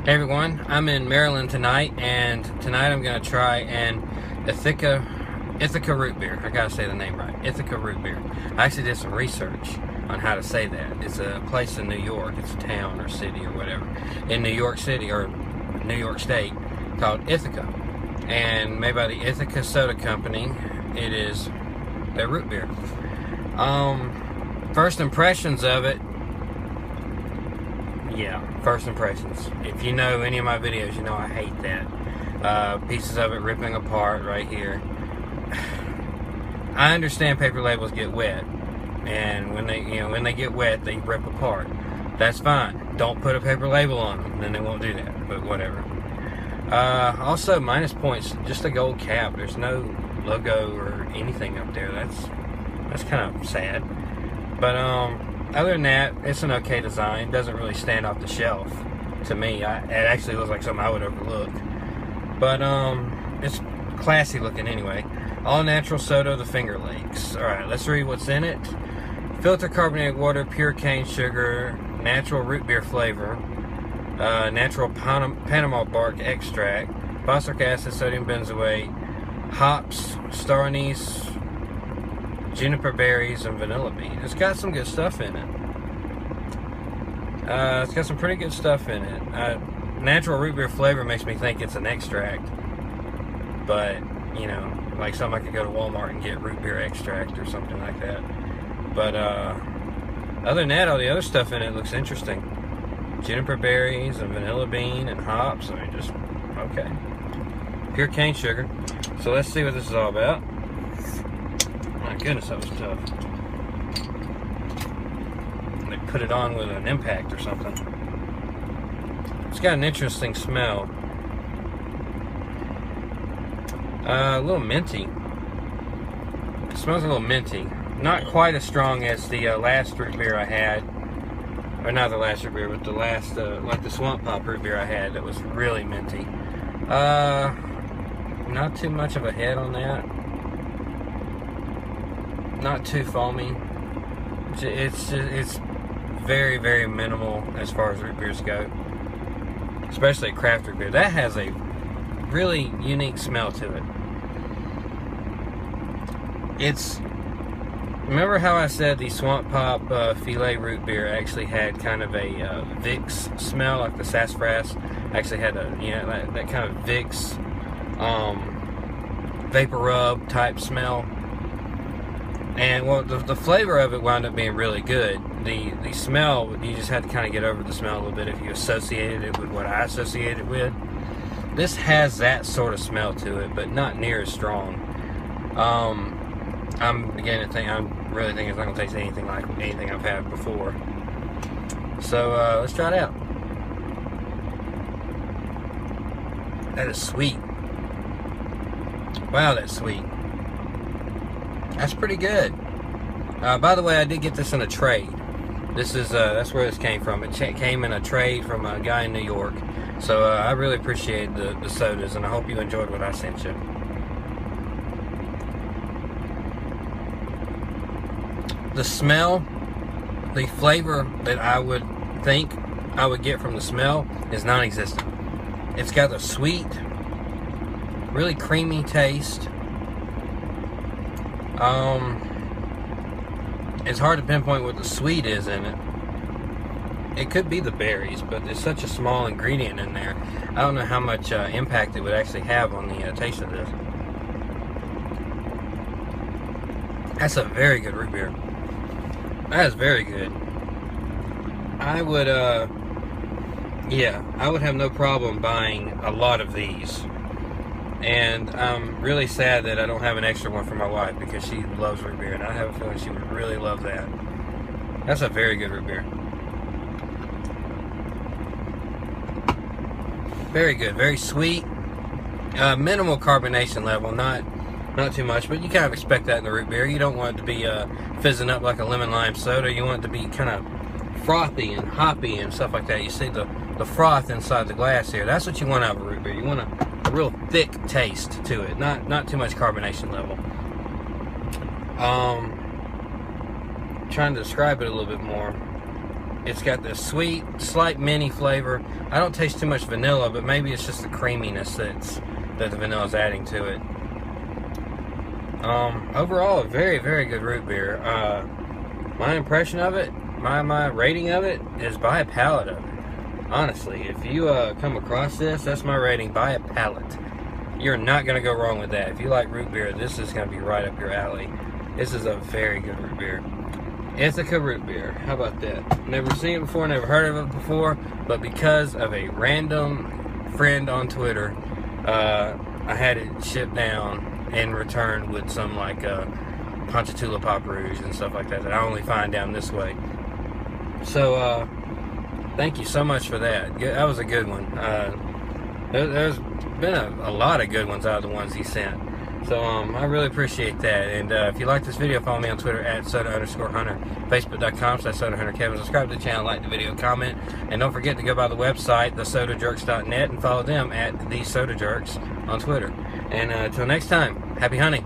Hey everyone, I'm in Maryland tonight, and tonight I'm going to try an Ithaca root beer. I gotta say the name right. Ithaca root beer. I actually did some research on how to say that. It's a place in New York. It's a town or city or whatever in New York City or New York State called Ithaca, and made by the Ithaca Soda Company. It is their root beer. First impressions of it. Yeah, first impressions. If you know any of my videos, you know I hate that. Pieces of it ripping apart right here. I understand paper labels get wet, and when they get wet, they rip apart. That's fine. Don't put a paper label on them, then they won't do that. But whatever. Also, minus points. Just a gold cap. There's no logo or anything up there. That's kind of sad. But other than that, it's an okay design. It doesn't really stand off the shelf to me. It actually looks like something I would overlook. But it's classy looking anyway. All natural soda of the Finger Lakes. Alright, let's read what's in it. Filter carbonated water, pure cane sugar, natural root beer flavor, natural Panama bark extract, phosphoric acid, sodium benzoate, hops, star anise, juniper berries, and vanilla bean. It's got some good stuff in it. It's got some pretty good stuff in it. Natural root beer flavor makes me think it's an extract, but you know, like something I could go to Walmart and get root beer extract or something like that. But other than that, all the other stuff in it looks interesting. Juniper berries and vanilla bean and hops. I mean, just okay. Pure cane sugar. So let's see what this is all about. My goodness, that was tough. They put it on with an impact or something. It's got an interesting smell. A little minty. It smells a little minty. Not quite as strong as the last root beer I had. Or not the last root beer, but the last, like the Swamp Pop root beer I had that was really minty. Not too much of a head on that. Not too foamy. It's very, very minimal as far as root beers go, especially craft root beer. That has a really unique smell to it. Remember how I said the Swamp Pop Filet root beer actually had kind of a Vicks smell, like the sassafras actually had that kind of Vicks vapor rub type smell. And well, the flavor of it wound up being really good. The smell, you just had to kind of get over the smell a little bit if you associated it with what I associated it with. This has that sort of smell to it, but not near as strong. I'm beginning to think, I'm really thinking it's not going to taste anything like anything I've had before. So let's try it out. That is sweet. Wow, that's sweet. That's pretty good. By the way, I did get this in a trade. This is that's where this came from. It came in a trade from a guy in New York. So I really appreciate the sodas, and I hope you enjoyed what I sent you. The smell, the flavor that I would think I would get from the smell is non-existent. It's got a sweet, really creamy taste. It's hard to pinpoint what the sweet is in it. It could be the berries, but there's such a small ingredient in there. I don't know how much impact it would actually have on the taste of this. That's a very good root beer. That is very good. I would, yeah, I would have no problem buying a lot of these. And I'm really sad that I don't have an extra one for my wife, because she loves root beer, and I have a feeling she would really love that. That's a very good root beer. Very good, very sweet. Minimal carbonation level, not too much, but you kind of expect that in the root beer. You don't want it to be fizzing up like a lemon lime soda. You want it to be kind of frothy and hoppy and stuff like that. You see the froth inside the glass here. That's what you want out of a root beer. You want a real thick taste to it, not too much carbonation level. Trying to describe it a little bit more. It's got this sweet, slight minty flavor. I don't taste too much vanilla, but maybe it's just the creaminess that the vanilla is adding to it. Overall, a very, very good root beer. My impression of it, my rating of it is buy a pallet of it. Honestly, if you come across this, that's my rating. Buy a pallet. You're not going to go wrong with that. If you like root beer, this is going to be right up your alley. This is a very good root beer. Ithaca root beer. How about that? Never seen it before, never heard of it before, but because of a random friend on Twitter, I had it shipped down and returned with some like Ponchatoula Pop Rouge and stuff like that I only find down this way. So thank you so much for that. That was a good one. There's been a lot of good ones out of the ones he sent. So I really appreciate that. And if you like this video, follow me on Twitter at @soda_hunter, Facebook.com/SodaHunter Kevin. Subscribe to the channel, like the video, comment, and don't forget to go by the website, thesodajerks.net, and follow them at thesodajerks on Twitter. And until next time, happy hunting.